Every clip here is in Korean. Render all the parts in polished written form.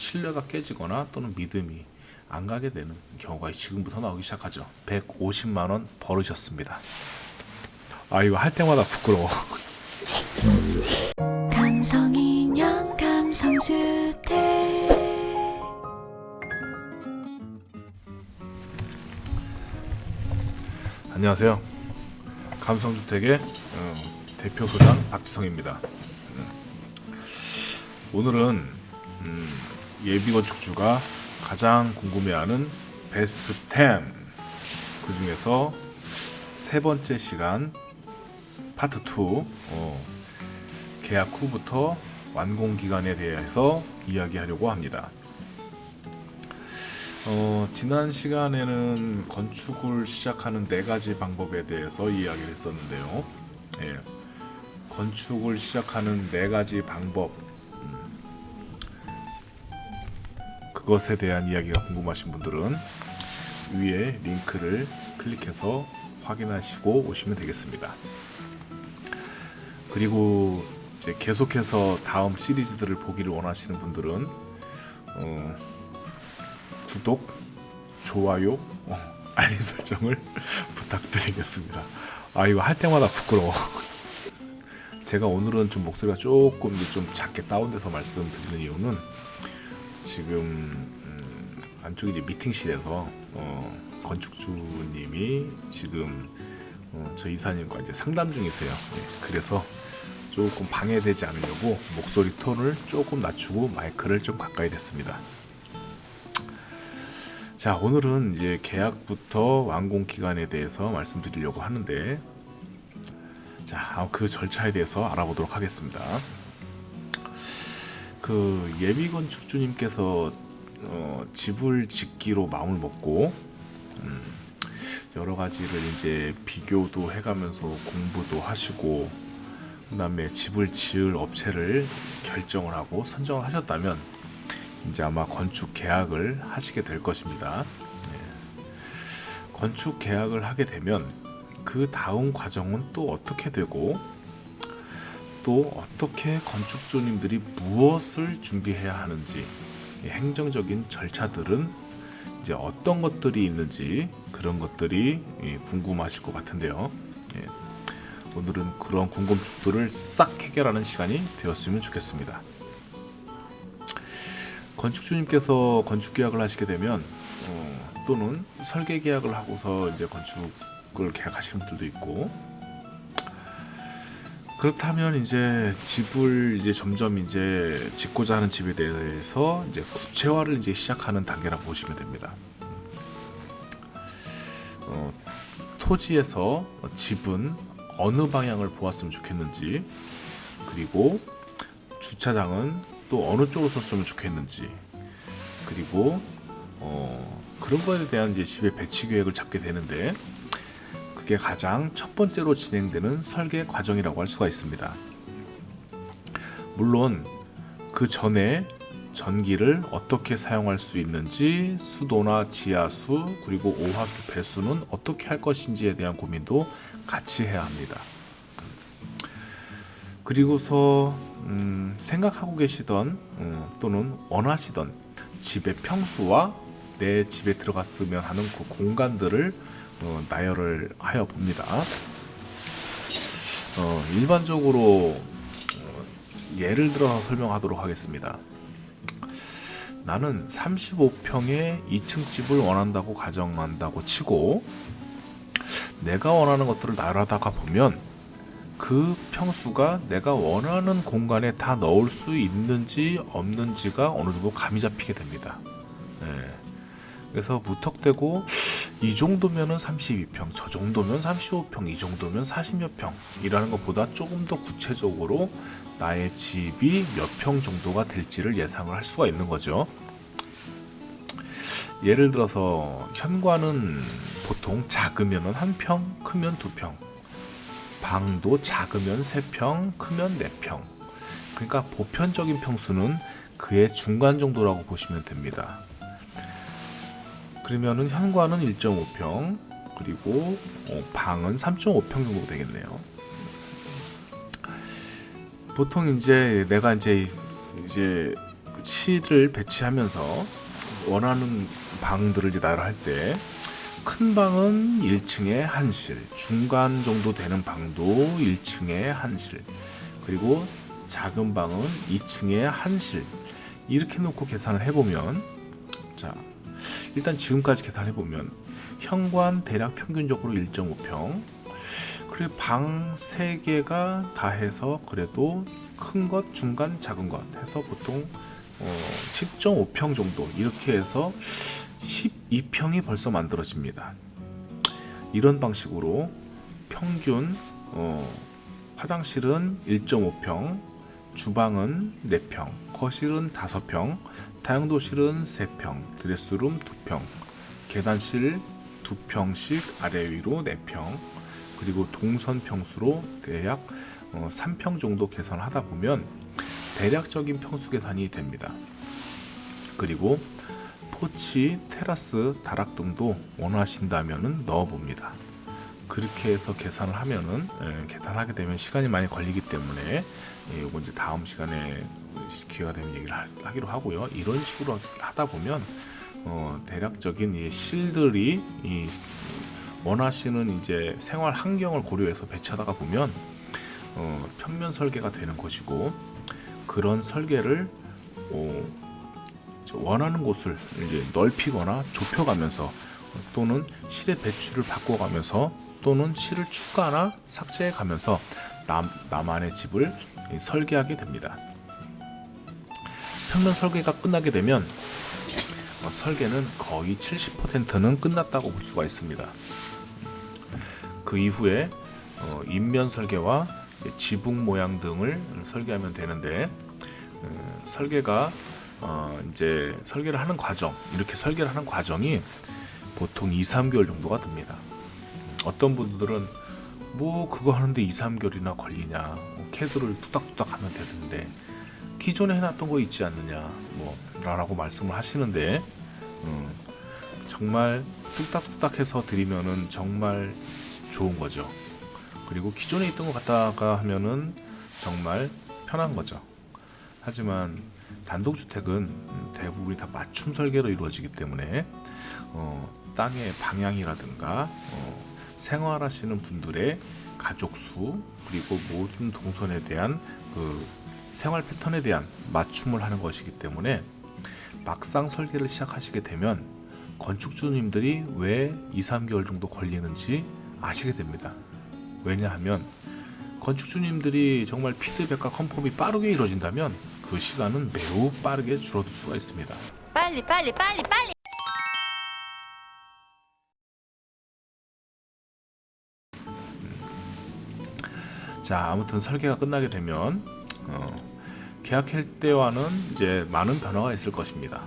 신뢰가 깨지거나 또는 믿음이 안 가게 되는 경우가 지금부터 나오기 시작하죠. 150만 원 벌으셨습니다. 아, 이거 할 때마다 부끄러워. 감성인형 감성주택. 안녕하세요. 감성주택의 대표 부장 박지성입니다. 오늘은 예비건축주가 가장 궁금해하는 베스트 10, 그 중에서 세 번째 시간 파트 2, 계약 후부터 완공 기간에 대해서 이야기하려고 합니다. 지난 시간에는 건축을 시작하는 4가지 방법에 대해서 이야기를 했었는데요. 건축을 시작하는 4가지 방법, 그것에 대한 이야기가 궁금하신 분들은 위에 링크를 클릭해서 확인하시고 오시면 되겠습니다. 그리고 이제 계속해서 다음 시리즈들을 보기를 원하시는 분들은 구독, 좋아요, 알림 설정을 부탁드리겠습니다. 아, 이거 할 때마다 부끄러워. 제가 오늘은 좀 목소리가 조금 좀 작게 다운돼서 말씀드리는 이유는 지금 안쪽에 이제 미팅실에서 건축주님이 지금 저희 이사님과 이제 상담 중이세요. 그래서 조금 방해되지 않으려고 목소리 톤을 조금 낮추고 마이크를 좀 가까이 댔습니다. 자, 오늘은 이제 계약부터 완공 기간에 대해서 말씀드리려고 하는데, 자, 그 절차에 대해서 알아보도록 하겠습니다. 그 예비 건축주님께서 집을 짓기로 마음을 먹고 여러 가지를 이제 비교도 해가면서 공부도 하시고, 그다음에 집을 지을 업체를 결정을 하고 선정을 하셨다면 이제 아마 건축 계약을 하시게 될 것입니다. 건축 계약을 하게 되면 그 다음 과정은 또 어떻게 되고, 또 어떻게 건축주님들이 무엇을 준비해야 하는지, 행정적인 절차들은 이제 어떤 것들이 있는지, 그런 것들이 궁금하실 것 같은데요. 오늘은 그런 궁금증들을 싹 해결하는 시간이 되었으면 좋겠습니다. 건축주님께서 건축 계약을 하시게 되면 또는 설계 계약을 하고서 이제 건축을 계약하시는 분들도 있고, 그렇다면 이제 집을 이제 점점 이제 짓고자 하는 집에 대해서 이제 구체화를 이제 시작하는 단계라고 보시면 됩니다. 토지에서 집은 어느 방향을 보았으면 좋겠는지, 그리고 주차장은 또 어느 쪽으로 썼으면 좋겠는지, 그리고 그런 거에 대한 이제 집의 배치 계획을 잡게 되는데, 그게 가장 첫 번째로 진행되는 설계 과정이라고 할 수가 있습니다. 물론 그 전에 전기를 어떻게 사용할 수 있는지, 수도나 지하수, 그리고 오하수 배수는 어떻게 할 것인지에 대한 고민도 같이 해야 합니다. 그리고서 생각하고 계시던 또는 원하시던 집의 평수와 내 집에 들어갔으면 하는 그 공간들을 나열을 하여 봅니다. 일반적으로 예를 들어서 설명하도록 하겠습니다. 나는 35평의 2층 집을 원한다고 가정한다고 치고, 내가 원하는 것들을 나열하다가 보면 그 평수가 내가 원하는 공간에 다 넣을 수 있는지 없는지가 어느 정도 감이 잡히게 됩니다. 그래서 무턱대고 이 정도면은 32평, 저 정도면 35평, 이 정도면 40몇 평이라는 것보다 조금 더 구체적으로 나의 집이 몇 평 정도가 될지를 예상을 할 수가 있는 거죠. 예를 들어서 현관은 보통 작으면 1평, 크면 2평, 방도 작으면 3평, 크면 4평. 그러니까 보편적인 평수는 그의 중간 정도라고 보시면 됩니다. 그러면은 현관은 1.5평, 그리고 방은 3.5평 정도 되겠네요. 보통 이제 내가 이제 실을 배치하면서 원하는 방들을 이제 나열할 때 큰 방은 1층에 한 실, 중간 정도 되는 방도 1층에 한 실, 그리고 작은 방은 2층에 한 실, 이렇게 놓고 계산을 해보면, 자, 일단 지금까지 계산해 보면 현관 대략 평균적으로 1.5평, 그리고 방 3개가 다 해서 그래도 큰 것, 중간, 작은 것 해서 보통 10.5평 정도, 이렇게 해서 12평이 벌써 만들어집니다. 이런 방식으로 평균 화장실은 1.5평, 주방은 4평, 거실은 5평, 다용도실은 3평, 드레스룸 2평, 계단실 2평씩 아래 위로 4평, 그리고 동선 평수로 대략 3평 정도 계산하다 보면 대략적인 평수 계산이 됩니다. 그리고 포치, 테라스, 다락 등도 원하신다면 넣어봅니다. 그렇게 해서 계산을 하면은 계산하게 되면 시간이 많이 걸리기 때문에 이거 이제 다음 시간에 기회가 되면 얘기를 하기로 하고요. 이런 식으로 하다 보면 대략적인 이 실들이 원하시는 이제 생활 환경을 고려해서 배치하다가 보면 평면 설계가 되는 것이고, 그런 설계를 원하는 곳을 이제 넓히거나 좁혀가면서 또는 실의 배출을 바꿔가면서 또는 실을 추가나 삭제해가면서 나만의 집을 설계하게 됩니다. 평면 설계가 끝나게 되면 설계는 거의 70%는 끝났다고 볼 수가 있습니다. 그 이후에 인면 설계와 지붕 모양 등을 설계하면 되는데, 설계가 이제 설계를 하는 과정, 이렇게 설계를 하는 과정이 보통 2-3개월 정도가 듭니다. 어떤 분들은 뭐 그거 하는데 2-3개월이나 걸리냐, 캐드를 뚝딱뚝딱 하면 되는데 기존에 해놨던 거 있지 않느냐 뭐 라고 말씀을 하시는데, 정말 뚝딱뚝딱 해서 드리면은 정말 좋은 거죠. 그리고 기존에 있던 거 갖다가 하면은 정말 편한 거죠. 하지만 단독주택은 대부분이 다 맞춤 설계로 이루어지기 때문에 땅의 방향이라든가 생활하시는 분들의 가족 수, 그리고 모든 동선에 대한 그 생활 패턴에 대한 맞춤을 하는 것이기 때문에 막상 설계를 시작하시게 되면 건축주님들이 왜 2-3개월 정도 걸리는지 아시게 됩니다. 왜냐하면 건축주님들이 정말 피드백과 컨펌이 빠르게 이루어진다면 그 시간은 매우 빠르게 줄어들 수가 있습니다. 빨리 빨리 빨리 빨리. 자, 아무튼 설계가 끝나게 되면 계약할 때와는 이제 많은 변화가 있을 것입니다.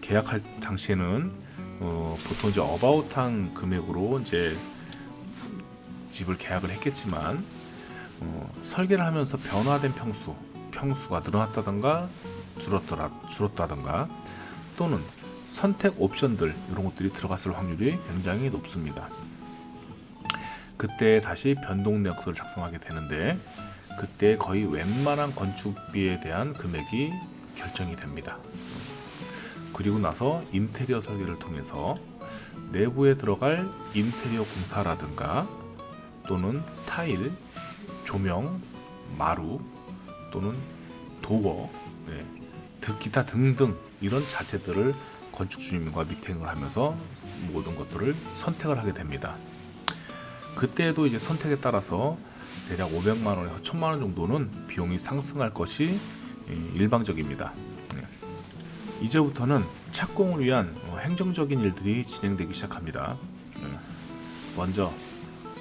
계약할 당시에는 보통 이제 어바웃한 금액으로 이제 집을 계약을 했겠지만, 설계를 하면서 변화된 평수가 늘어났다던가 줄었다던가 또는 선택 옵션들, 이런 것들이 들어갔을 확률이 굉장히 높습니다. 그때 다시 변동 내역서를 작성하게 되는데, 그때 거의 웬만한 건축비에 대한 금액이 결정이 됩니다. 그리고 나서 인테리어 설계를 통해서 내부에 들어갈 인테리어 공사라든가 또는 타일, 조명, 마루 또는 도어, 기타 등등 이런 자재들을 건축주님과 미팅을 하면서 모든 것들을 선택을 하게 됩니다. 그때도 이제 선택에 따라서 대략 500만 원에서 1000만 원 정도는 비용이 상승할 것이 일방적입니다. 이제부터는 착공을 위한 행정적인 일들이 진행되기 시작합니다. 먼저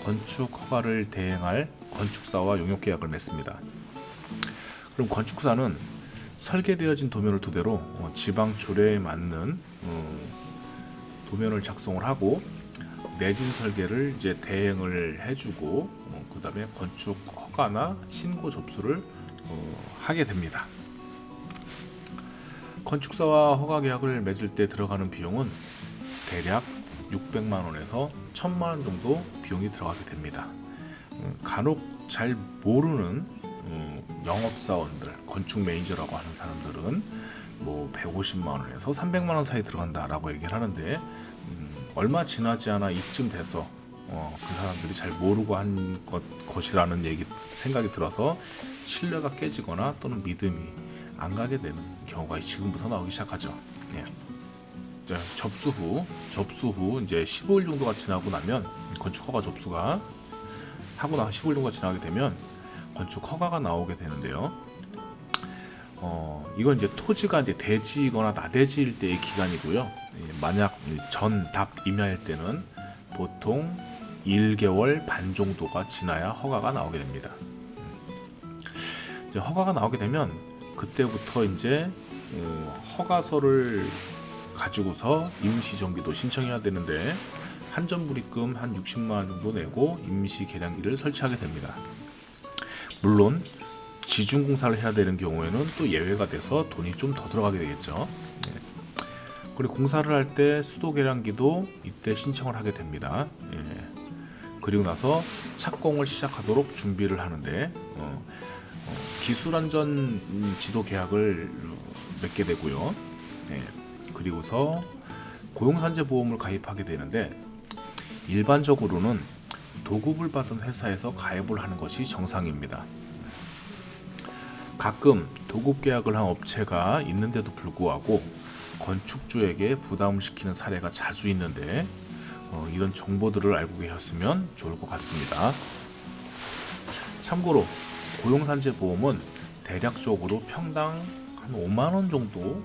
건축 허가를 대행할 건축사와 용역계약을 맺습니다. 그럼 건축사는 설계되어진 도면을 토대로 지방조례에 맞는 도면을 작성을 하고 내진 설계를 이제 대행을 해주고, 그 다음에 건축 허가나 신고 접수를 하게 됩니다. 건축사와 허가 계약을 맺을 때 들어가는 비용은 대략 600만 원에서 1000만 원 정도 비용이 들어가게 됩니다. 간혹 잘 모르는 영업사원들, 건축 매니저라고 하는 사람들은 뭐 150만 원에서 300만 원 사이 들어간다라고 얘기를 하는데 얼마 지나지 않아 이쯤 돼서 그 사람들이 잘 모르고 한 것이라는 생각이 들어서 신뢰가 깨지거나 또는 믿음이 안 가게 되는 경우가 지금부터 나오기 시작하죠. 예. 접수 후 이제 15일 정도가 지나고 나면 건축 허가 접수가 하고 나서 15일 정도가 지나게 되면 건축 허가가 나오게 되는데요. 이건 이제 토지가 이제 대지이거나 나대지일 때의 기간이고요. 만약 전답 임야일 때는 보통 1개월 반 정도가 지나야 허가가 나오게 됩니다. 이제 허가가 나오게 되면 그때부터 이제 허가서를 가지고서 임시정비도 신청해야 되는데 한전불입금 한 60만 원 정도 내고 임시 계량기를 설치하게 됩니다. 물론 지중공사를 해야 되는 경우에는 또 예외가 돼서 돈이 좀 더 들어가게 되겠죠. 그리고 공사를 할 때 수도 계량기도 이때 신청을 하게 됩니다. 그리고 나서 착공을 시작하도록 준비를 하는데 기술안전 지도 계약을 맺게 되고요. 그리고서 고용산재보험을 가입하게 되는데 일반적으로는 도급을 받은 회사에서 가입을 하는 것이 정상입니다. 가끔 도급 계약을 한 업체가 있는데도 불구하고 건축주에게 부담을 시키는 사례가 자주 있는데 이런 정보들을 알고 계셨으면 좋을 것 같습니다. 참고로 고용산재보험은 대략적으로 평당 한 5만원 정도,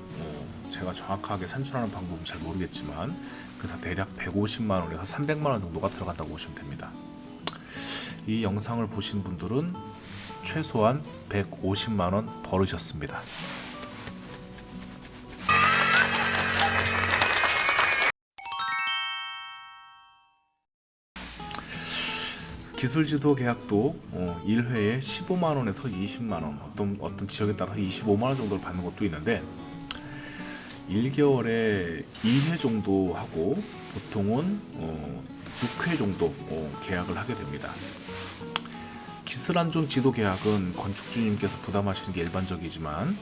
제가 정확하게 산출하는 방법은 잘 모르겠지만 그래서 대략 150만원에서 300만원 정도가 들어간다고 보시면 됩니다. 이 영상을 보신 분들은 최소한 150만원 벌으셨습니다. 기술지도 계약도 1회에 15만원에서 20만원, 어떤 지역에 따라서 25만원 정도를 받는 것도 있는데 1개월에 2회 정도 하고 보통은 6회 정도 계약을 하게 됩니다. 기술안전 지도 계약은 건축주님께서 부담하시는 게 일반적이지만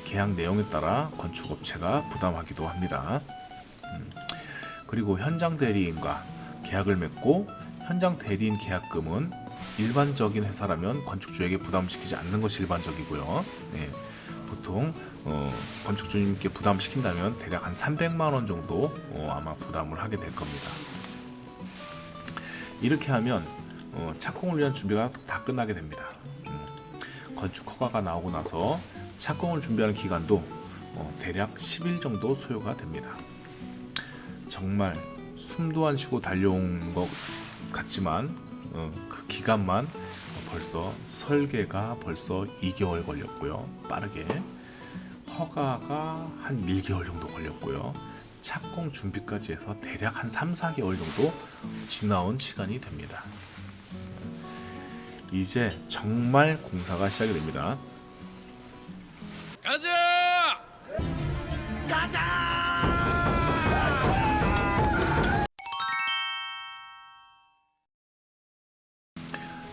계약 내용에 따라 건축업체가 부담하기도 합니다. 그리고 현장 대리인과 계약을 맺고 현장 대리인 계약금은 일반적인 회사라면 건축주에게 부담시키지 않는 것이 일반적이고요. 보통 건축주님께 부담시킨다면 대략 한 300만원 정도 아마 부담을 하게 될 겁니다. 이렇게 하면 착공을 위한 준비가 다 끝나게 됩니다. 건축 허가가 나오고 나서 착공을 준비하는 기간도 대략 10일 정도 소요가 됩니다. 정말 숨도 안 쉬고 달려온 것 같지만 그 기간만 설계가 벌써 2개월 걸렸고요. 빠르게 허가가 한 1개월 정도 걸렸고요. 착공 준비까지 해서 대략 한 3, 4개월 정도 지나온 시간이 됩니다. 이제 정말 공사가 시작이 됩니다. 가자!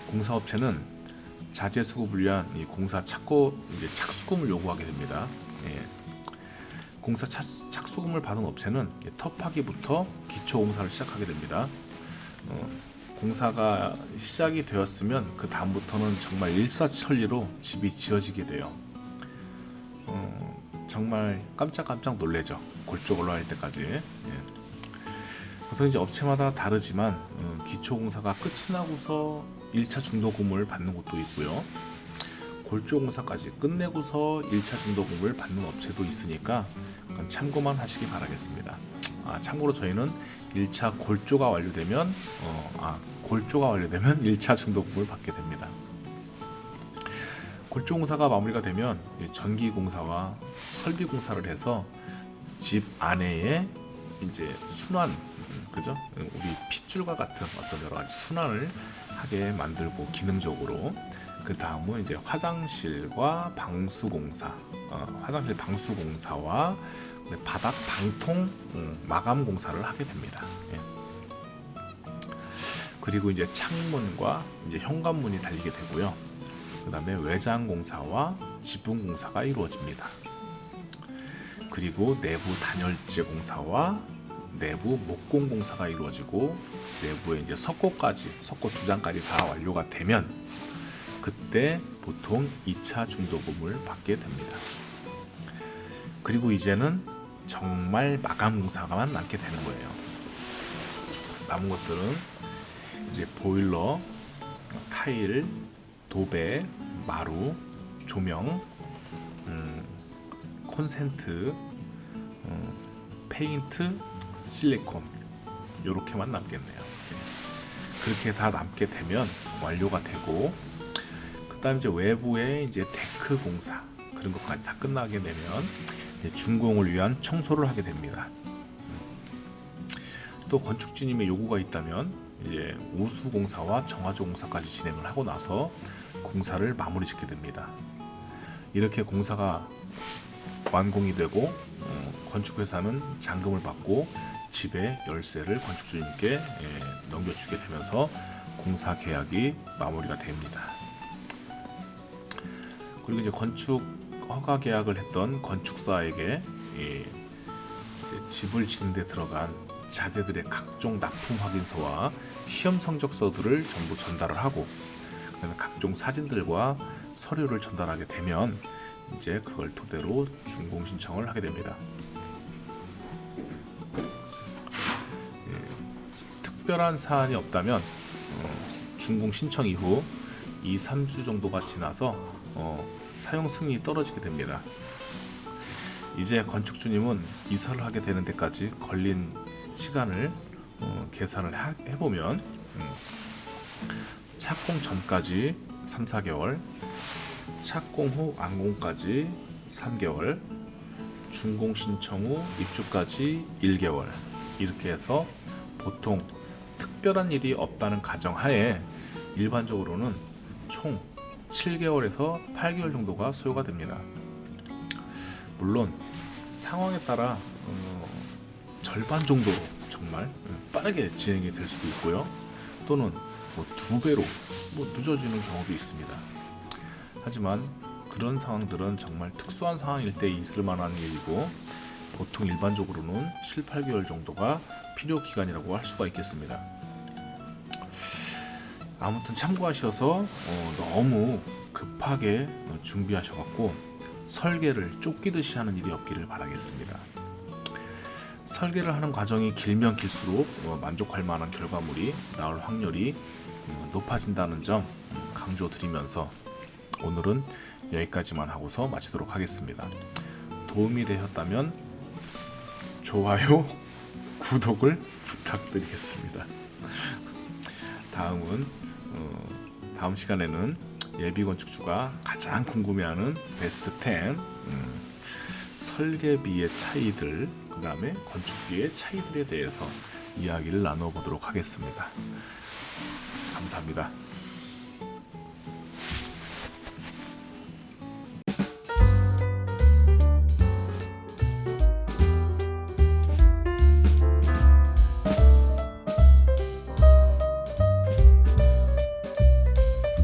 공사업체는 자재 수급을 위한 이 공사 착수금을 요구하게 됩니다. 공사 착수금을 받은 업체는 터파기부터 기초 공사를 시작하게 됩니다. 공사가 시작이 되었으면 그 다음부터는 정말 일사천리로 집이 지어지게 돼요. 정말 깜짝 놀래죠. 골조 올라갈 때까지. 보통 이제 업체마다 다르지만 기초 공사가 끝이 나고서 1차 중도금을 받는 곳도 있고요. 골조 공사까지 끝내고서 1차 중도금을 받는 업체도 있으니까 그건 참고만 하시기 바라겠습니다. 참고로 저희는 1차 골조가 완료되면 1차 중도금을 받게 됩니다. 골조 공사가 마무리가 되면 전기 공사와 설비 공사를 해서 집 안에 이제 순환, 그죠? 우리 핏줄과 같은 어떤 여러 가지 순환을 하게 만들고 기능적으로 그 다음은 이제 화장실과 방수 공사, 화장실 방수 공사와 바닥 방통 마감 공사를 하게 됩니다. 그리고 이제 창문과 이제 현관문이 달리게 되고요. 그 다음에 외장 공사와 지붕 공사가 이루어집니다. 그리고 내부 단열재 공사와 내부 목공 공사가 이루어지고 내부에 이제 석고 2장까지 다 완료가 되면 그때 보통 2차 중도금을 받게 됩니다. 그리고 이제는 정말 마감 공사만 남게 되는 거예요. 남은 것들은 이제 보일러, 타일, 도배, 마루, 조명, 콘센트, 페인트, 실리콘 이렇게만 남겠네요. 그렇게 다 남게 되면 완료가 되고, 그다음 이제 외부에 이제 데크 공사 그런 것까지 다 끝나게 되면 이제 준공을 위한 청소를 하게 됩니다. 또 건축주님의 요구가 있다면 이제 우수 공사와 정화조 공사까지 진행을 하고 나서 공사를 마무리 짓게 됩니다. 이렇게 공사가 완공이 되고 건축회사는 잔금을 받고 집의 열쇠를 건축주님께 넘겨주게 되면서 공사 계약이 마무리가 됩니다. 그리고 이제 건축 허가 계약을 했던 건축사에게 이제 집을 짓는 데 들어간 자재들의 각종 납품 확인서와 시험 성적서들을 전부 전달을 하고, 그다음에 각종 사진들과 서류를 전달하게 되면 이제 그걸 토대로 준공 신청을 하게 됩니다. 특별한 사안이 없다면 준공 신청 이후 2-3주 정도가 지나서 사용 승인이 떨어지게 됩니다. 이제 건축주님은 이사를 하게 되는 데까지 걸린 시간을 계산을 해보면 착공 전까지 3-4개월, 착공 후 완공까지 3개월, 준공 신청 후 입주까지 1개월, 이렇게 해서 보통 특별한 일이 없다는 가정하에 일반적으로는 총 7개월에서 8개월 정도가 소요가 됩니다. 물론 상황에 따라 절반 정도로 정말 빠르게 진행이 될 수도 있고요, 또는 뭐 2배로 늦어지는 경우도 있습니다. 하지만 그런 상황들은 정말 특수한 상황일 때 있을 만한 일이고, 보통 일반적으로는 7-8개월 정도가 필요 기간이라고 할 수가 있겠습니다. 아무튼 참고하셔서 너무 급하게 준비하셔갖고 설계를 쫓기듯이 하는 일이 없기를 바라겠습니다. 설계를 하는 과정이 길면 길수록 만족할 만한 결과물이 나올 확률이 높아진다는 점 강조드리면서 오늘은 여기까지만 하고서 마치도록 하겠습니다. 도움이 되셨다면 좋아요, 구독을 부탁드리겠습니다. 다음 시간에는 예비건축주가 가장 궁금해하는 베스트 10 설계비의 차이들, 그 다음에 건축비의 차이들에 대해서 이야기를 나눠보도록 하겠습니다. 감사합니다.